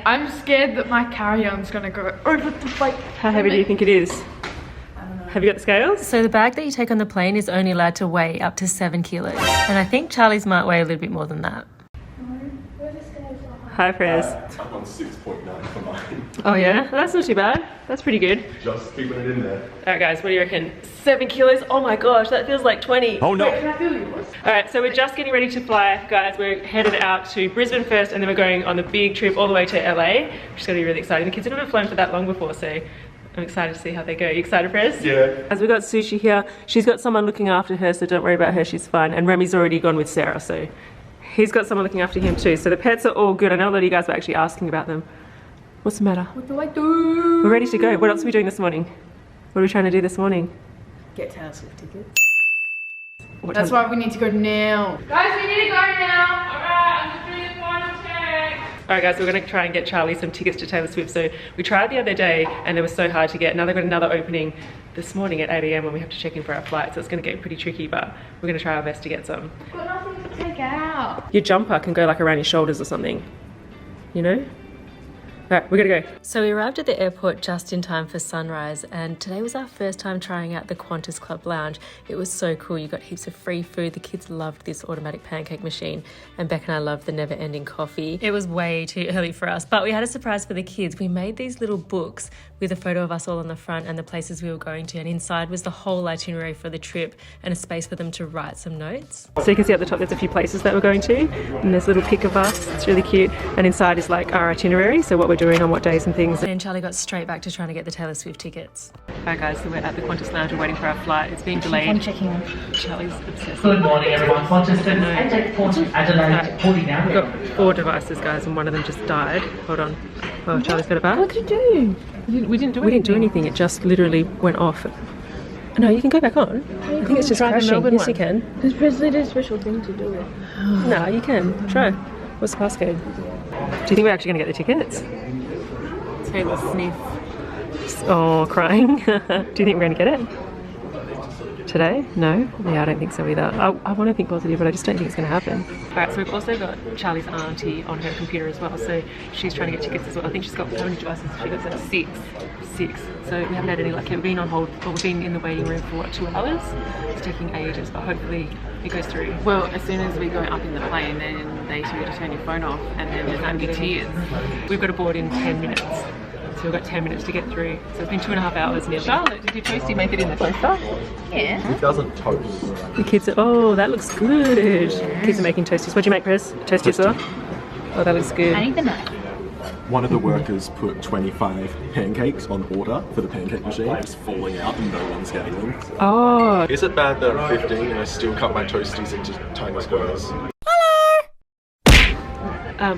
I'm scared that my carry-on's gonna go over the plate. How heavy do you think it is? Have you got the scales? So the bag that you take on the plane is only allowed to weigh up to 7 kilos. And I think Charlie's might weigh a little bit more than that. Hi, Prez. I'm on 6.9 for mine. Oh yeah? That's not too bad. That's pretty good. Just keeping it in there. Alright guys, what do you reckon? 7 kilos? Oh my gosh, that feels like 20. Oh no! Alright, so we're just getting ready to fly, guys. We're headed out to Brisbane first, and then we're going on the big trip all the way to LA, which is going to be really exciting. The kids have never flown for that long before, so I'm excited to see how they go. You excited, Prez? Yeah. As we got Sushi here, she's got someone looking after her, so don't worry about her, she's fine. And Remy's already gone with Sarah, so he's got someone looking after him too. So the pets are all good. I know a lot of you guys were actually asking about them. What's the matter? What do I do? We're ready to go. What else are we doing this morning? What are we trying to do this morning? Get Taylor Swift tickets. What That's time? why we need to go now. Guys, we need to go now. Alright, I'm just doing the final check. Alright guys, so we're going to try and get Charlie some tickets to Taylor Swift. So we tried the other day and it was so hard to get. Now they've got another opening this morning at 8 AM when we have to check in for our flight. So it's going to get pretty tricky, but we're going to try our best to get some. I've got nothing to take out. Your jumper can go like around your shoulders or something, you know? Alright, we're gonna go. So we arrived at the airport just in time for sunrise, and today was our first time trying out the Qantas Club Lounge. It was so cool. You got heaps of free food. The kids loved this automatic pancake machine, and Beck and I loved the never-ending coffee. It was way too early for us, but we had a surprise for the kids. We made these little books with a photo of us all on the front and the places we were going to, and inside was the whole itinerary for the trip and a space for them to write some notes. So you can see at the top there's a few places that we're going to, and there's a little pic of us. It's really cute. And inside is like our itinerary, so what we're doing on what days and things. And then Charlie got straight back to trying to get the Taylor Swift tickets. Alright guys, so we're at the Qantas Lounge, we're waiting for our flight. It's being delayed. I'm checking them. Charlie's obsessed. Good morning, everyone. Qantas to Adelaide, porting out. We've got 4 devices, guys, and one of them just died. Hold on. Oh, Charlie's got it back. What did you do? We didn't do anything. It just literally went off. No, you can go back on. I think it's just crashing. Yes, you can. Because Prezley did a special thing to do it. No, you can. Try. What's the passcode? Do you think we're actually going to get the tickets? Taylor Sniff. Oh, crying. Do you think we're going to get it? Today? No? Yeah, I don't think so either. I want to think positive, but I just don't think it's going to happen. Alright, so we've also got Charlie's auntie on her computer as well, so she's trying to get tickets as well. I think she's got, how many devices? She got like 6. So we haven't had any luck. We've been on hold, or we've been in the waiting room for what, 2 hours? It's taking ages, but hopefully it goes through. Well, as soon as we go up in the plane, then they tell you to turn your phone off, and then there's going to be tears. We've got to board in 10 minutes. So we've got 10 minutes to get through. So it's been 2.5 hours nearly. Charlotte, did your toasty make it in the toaster? Yeah. It doesn't toast. The kids are, oh, that looks good. Kids are making toasties. What'd you make, Prez? Toasty as well? Oh, that looks good. I need the knife. One of the workers put 25 pancakes on order for the pancake machine. It's falling out and no one's getting them. Oh. Is it bad that I'm 15 and I still cut my toasties into tiny squares?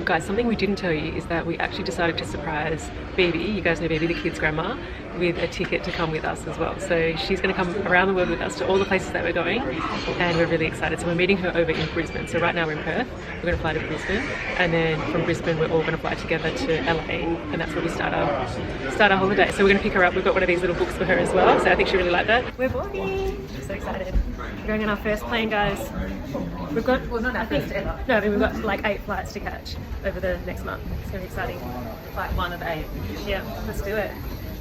Guys, something we didn't tell you is that we actually decided to surprise Bibi, you guys know Bibi, the kids' grandma, with a ticket to come with us as well. So she's going to come around the world with us to all the places that we're going, and we're really excited. So we're meeting her over in Brisbane. So right now we're in Perth, we're going to fly to Brisbane, and then from Brisbane we're all going to fly together to LA, and that's where we start our holiday. So we're going to pick her up. We've got one of these little books for her as well, so I think she'll really like that. We're boarding! So excited. We're going on our first plane, guys. We've got, well, not our first ever. No, I mean, we've got like 8 flights to catch over the next month. It's going to be exciting. Like 1 of 8. Yeah, let's do it.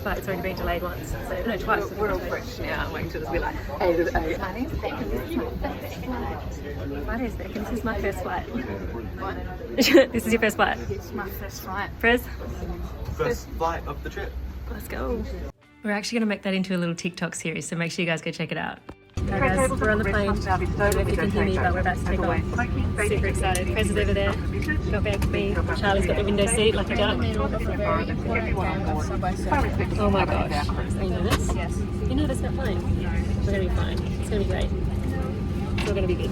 But it's already been delayed once, so no, twice. We're all fresh now, waiting to just be like 8 of 8. My name's Beck, and this is my first flight. My name's Beck, and this is my first flight. This is your first flight? It's my first flight. Prez? First flight of the trip. Let's go. We're actually going to make that into a little TikTok series, so make sure you guys go check it out. Alright guys, we're on the plane. I don't know if you can hear me, but we're about to take off. Super excited. Prez is over there. Got Beck, me. Charlie's got the window seat like a duck. Oh my gosh. Are you nervous? Yes. You're nervous about flying? We're going to be fine. It's going to be great. It's all going to be good.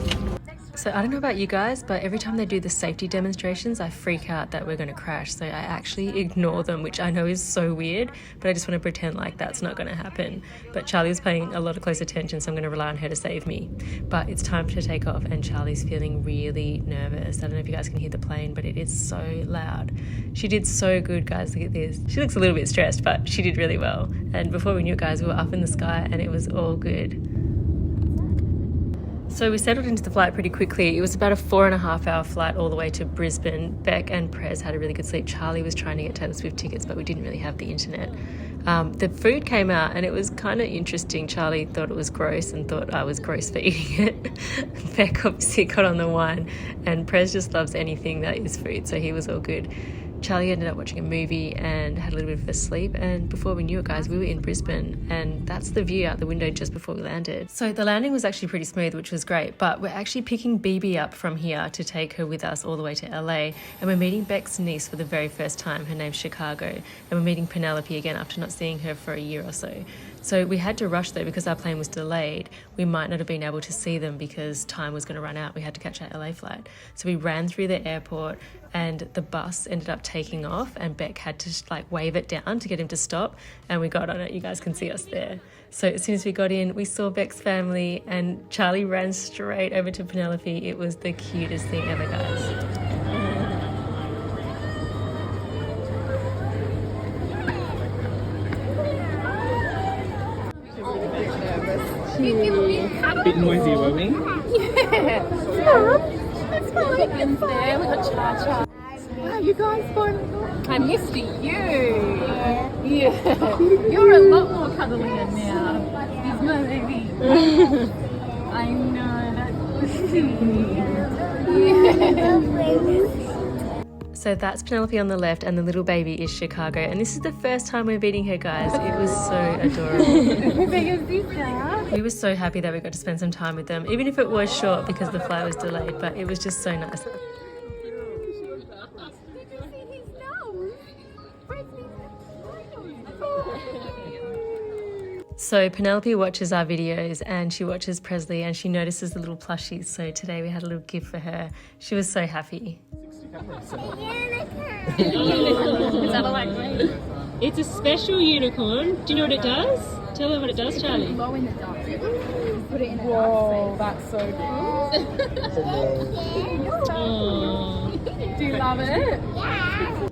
So I don't know about you guys, but every time they do the safety demonstrations, I freak out that we're going to crash. So I actually ignore them, which I know is so weird, but I just want to pretend like that's not going to happen. But Charlie was paying a lot of close attention, so I'm going to rely on her to save me. But it's time to take off, and Charlie's feeling really nervous. I don't know if you guys can hear the plane, but it is so loud. She did so good, guys. Look at this. She looks a little bit stressed, but she did really well. And before we knew it, guys, we were up in the sky, and it was all good. So we settled into the flight pretty quickly. It was about a 4.5 hour flight all the way to Brisbane. Beck and Prez had a really good sleep. Charlie was trying to get Taylor Swift tickets, but we didn't really have the internet. The food came out and it was kind of interesting. Charlie thought it was gross and thought I was gross for eating it. Beck obviously got on the wine, and Prez just loves anything that is food, so he was all good. Charlie ended up watching a movie and had a little bit of a sleep, and before we knew it, guys, we were in Brisbane, and that's the view out the window just before we landed. So the landing was actually pretty smooth, which was great, but we're actually picking BB up from here to take her with us all the way to LA, and we're meeting Beck's niece for the very first time. Her name's Chicago, and we're meeting Penelope again after not seeing her for a year or so. So we had to rush though because our plane was delayed. We might not have been able to see them because time was going to run out. We had to catch our LA flight. So we ran through the airport and the bus ended up taking off, and Beck had to like wave it down to get him to stop, and we got on it. You guys can see us there. So as soon as we got in, we saw Beck's family and Charlie ran straight over to Penelope. It was the cutest thing ever, guys. Bit noisy, were we? Yeah. It's fine. There, we got Cha-Cha. Oh, you guys fun? I missed you. Yeah. You're a lot more cuddlier now. He's my baby. I know, that's cute. Yeah. So that's Penelope on the left, and the little baby is Chicago, and this is the first time we're meeting her, guys. It was so adorable. We were so happy that we got to spend some time with them, even if it was short because the flight was delayed, but it was just so nice. So Penelope watches our videos and she watches Prezley and she notices the little plushies. So today we had a little gift for her. She was so happy. Is that a like me? It's a special unicorn. Do you know what it does? Tell her what it does, Charlie. Glow in the dark. Put it in a Whoa, that's so cool. Do you love it? Yeah.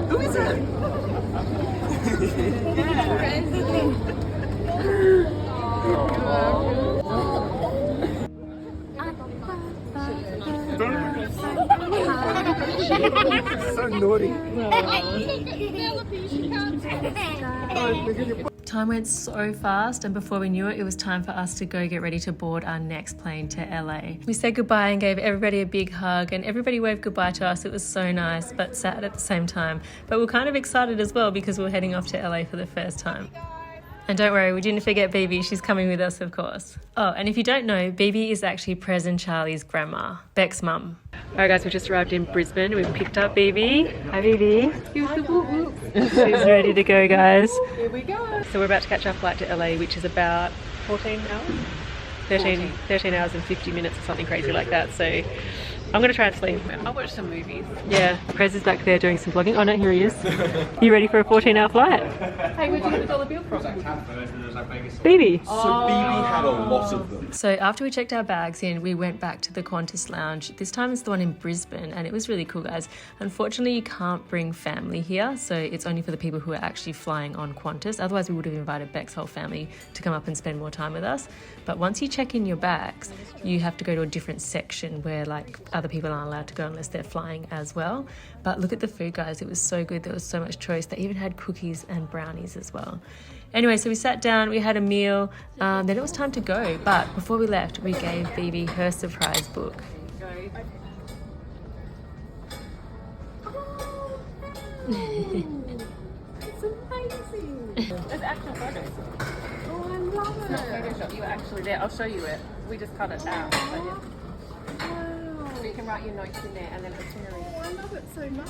Who is it? So naughty. Time went so fast, and before we knew it, it was time for us to go get ready to board our next plane to LA. We said goodbye and gave everybody a big hug, and everybody waved goodbye to us. It was so nice, but sad at the same time. But we're kind of excited as well because we're heading off to LA for the first time. And don't worry, we didn't forget BB. She's coming with us, of course. Oh, and if you don't know, BB is actually Prez and Charlie's grandma, Beck's mum. All right, guys, we just arrived in Brisbane. We've picked up BB. Hi, BB. She's ready to go, guys. Here we go. So we're about to catch our flight to LA, which is about 14 hours? 13 hours and 50 minutes or something crazy like that. So I'm going to try and sleep. I'll watch some movies. Yeah, Prez is back there doing some vlogging. Oh no, here he is. You ready for a 14-hour flight? Hey, where'd you get the dollar bill from? BB. So BB had a lot of them. So after we checked our bags in, we went back to the Qantas lounge. This time it's the one in Brisbane, and it was really cool, guys. Unfortunately, you can't bring family here, so it's only for the people who are actually flying on Qantas. Otherwise, we would have invited Beck's whole family to come up and spend more time with us. But once you check in your bags, you have to go to a different section where like other people aren't allowed to go unless they're flying as well. But look at the food, guys. It was so good. There was so much choice. They even had cookies and brownies as well. Anyway, so we sat down, we had a meal, then it was time to go. But before we left, we gave BB her surprise book. It's amazing. There's actual photos. Oh, I love it. It's not Photoshop. You were actually there. I'll show you it. We just cut it out. Wow. So you can write your notes in there and then itinerary. Oh, I love it so much.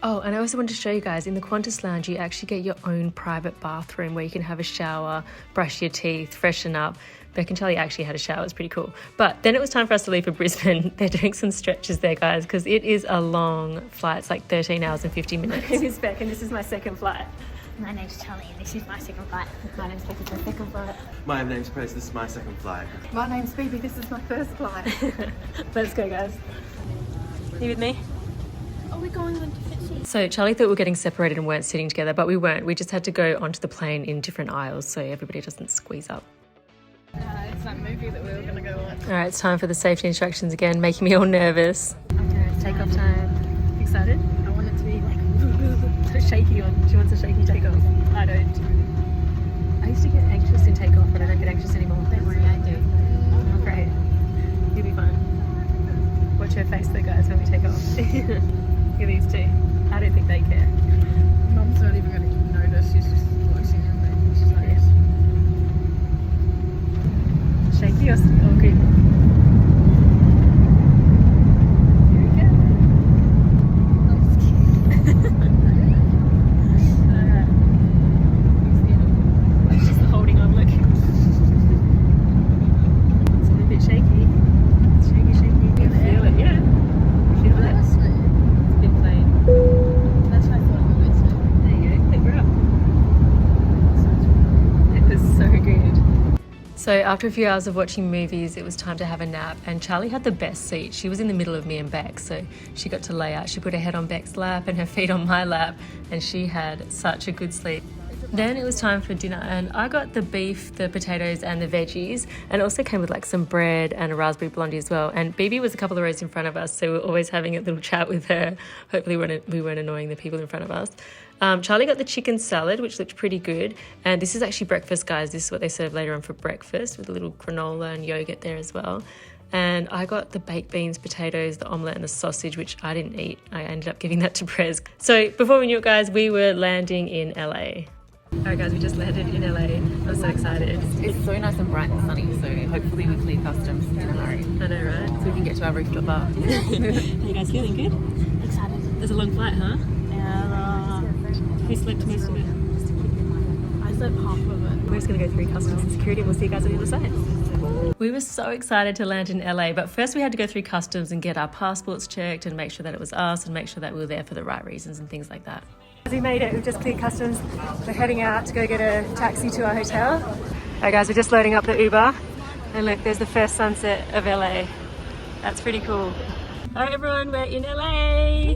Oh, and I also wanted to show you guys, in the Qantas lounge, you actually get your own private bathroom where you can have a shower, brush your teeth, freshen up. Beck and Charlie actually had a shower. It was pretty cool. But then it was time for us to leave for Brisbane. They're doing some stretches there, guys, because it is a long flight. It's like 13 hours and 50 minutes. My name is Beck, and this is my second flight. My name's Charlie and this is my second flight. My name's Beck, it's my second flight. My name's Prez, this is my second flight. My name's Phoebe. This is my first flight. Let's go, guys. You with me? Are we going on different seats? So Charlie thought we were getting separated and weren't sitting together, but we weren't. We just had to go onto the plane in different aisles so everybody doesn't squeeze up. Guys, It's that movie that we were going to go watch. All right, it's time for the safety instructions again, making me all nervous. Okay, it's takeoff time. Excited? I want it to be like Shaky one. She wants a shaky takeoff. I don't. I used to get anxious in takeoff, but I don't get anxious anymore. don't worry, I do. Oh, great. You'll be fine. Watch her face though, guys, when we take off. Look at these two. I don't think they care. Mum's not even going to notice. She's just watching them. And she's like, Shaky or good? Here we go. Alright. It's just the holding on, look. It's a little bit shaky. It's shaky, shaky. You can feel it, yeah. Feel it? That's smooth. It's a bit plain. That's how I thought it was smooth. There you go. Hey, we're up. It was so good. So after a few hours of watching movies, it was time to have a nap, and Charlie had the best seat. She was in the middle of me and Beck, so she got to lay out. She put her head on Beck's lap and her feet on my lap, and she had such a good sleep. Then it was time for dinner, and I got the beef, the potatoes and the veggies, and it also came with like some bread and a raspberry blondie as well. And Bibi was a couple of rows in front of us, so we were always having a little chat with her. Hopefully we weren't annoying the people in front of us. Charlie got the chicken salad, which looked pretty good. And this is actually breakfast, guys. This is what they serve later on for breakfast, with a little granola and yogurt there as well. And I got the baked beans, potatoes, the omelette and the sausage, which I didn't eat. I ended up giving that to Prez. So before we knew it, guys, we were landing in LA. All right, guys, we just landed in LA. I'm so excited. It's so nice and bright and sunny, so hopefully we clear customs in a hurry. I know, right? So we can get to our rooftop bar. Are you guys feeling good? Excited. There's a long flight, huh? Yeah. Who slept most of it? I slept half of it. We're just going to go through customs and security, and we'll see you guys on the other side. We were so excited to land in LA, but first we had to go through customs and get our passports checked and make sure that it was us and make sure that we were there for the right reasons and things like that. We made it. We've just cleared customs. We're heading out to go get a taxi to our hotel. All right, guys, we're just loading up the Uber. And look, there's the first sunset of LA. That's pretty cool. All right, everyone, we're in LA.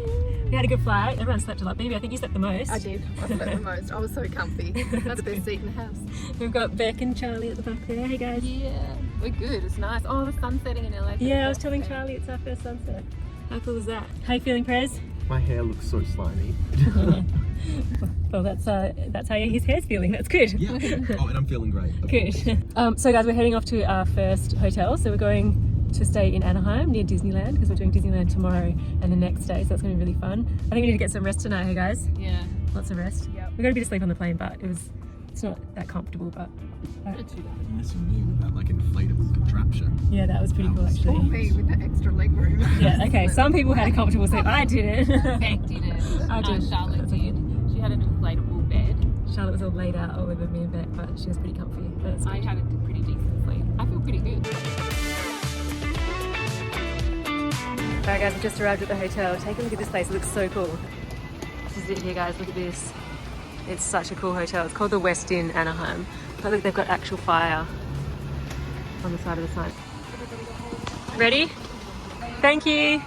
We had a good flight. Everyone slept a lot. Baby, I think you slept the most. I did. I slept the most. I was so comfy. That's the best seat in the house. We've got Beck and Charlie at the back there. Hey, guys. Yeah, we're good. It's nice. Oh, the sun's setting in LA. Yeah, I was telling Charlie it's our first sunset. How cool is that? How you feeling, Prez? My hair looks so slimy. Well, that's how his hair's feeling. That's good. Yeah. Oh, and I'm feeling great. Good. So guys, we're heading off to our first hotel. So we're going to stay in Anaheim near Disneyland because we're doing Disneyland tomorrow and the next day. So that's going to be really fun. I think we need to get some rest tonight, hey guys? Yeah. Lots of rest. Yep. We got a bit of sleep on the plane, but it's not that comfortable. But Nice and new with that like inflatable contraption. yeah, that was pretty cool actually. Or me with the extra leg room. Yeah. Okay. Some people had a comfortable sleep. I didn't. Beck did it. I did. Charlotte did. She had an inflatable bed. Charlotte was all laid out all over me and Beck, but she was pretty comfy. But it's I good. had a pretty decent sleep. I feel pretty good. Alright guys, we've just arrived at the hotel. Take a look at this place, it looks so cool. This is it here guys, look at this. It's such a cool hotel. It's called the West Inn Anaheim. But look, they've got actual fire on the side of the sign. Ready? Thank you.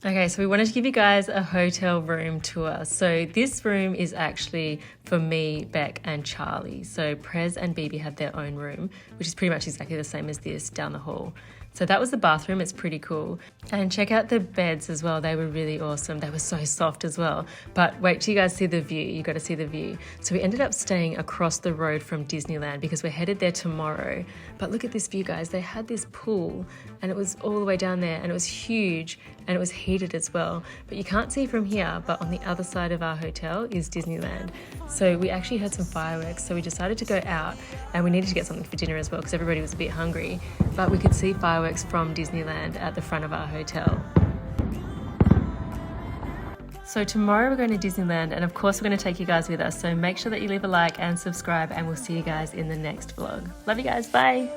Okay, so we wanted to give you guys a hotel room tour. So this room is actually for me, Beck and Charlie. So Prez and Bibi had their own room, which is pretty much exactly the same as this down the hall. So that was the bathroom, it's pretty cool. And check out the beds as well, they were really awesome. They were so soft as well. But wait till you guys see the view, you gotta see the view. So we ended up staying across the road from Disneyland because we're headed there tomorrow. But look at this view guys, they had this pool and it was all the way down there and it was huge and it was heated as well. But you can't see from here, but on the other side of our hotel is Disneyland. So we actually had some fireworks, so we decided to go out and we needed to get something for dinner as well because everybody was a bit hungry. But we could see fireworks from Disneyland at the front of our hotel. So tomorrow we're going to Disneyland and of course we're going to take you guys with us. So make sure that you leave a like and subscribe and we'll see you guys in the next vlog. Love you guys, bye.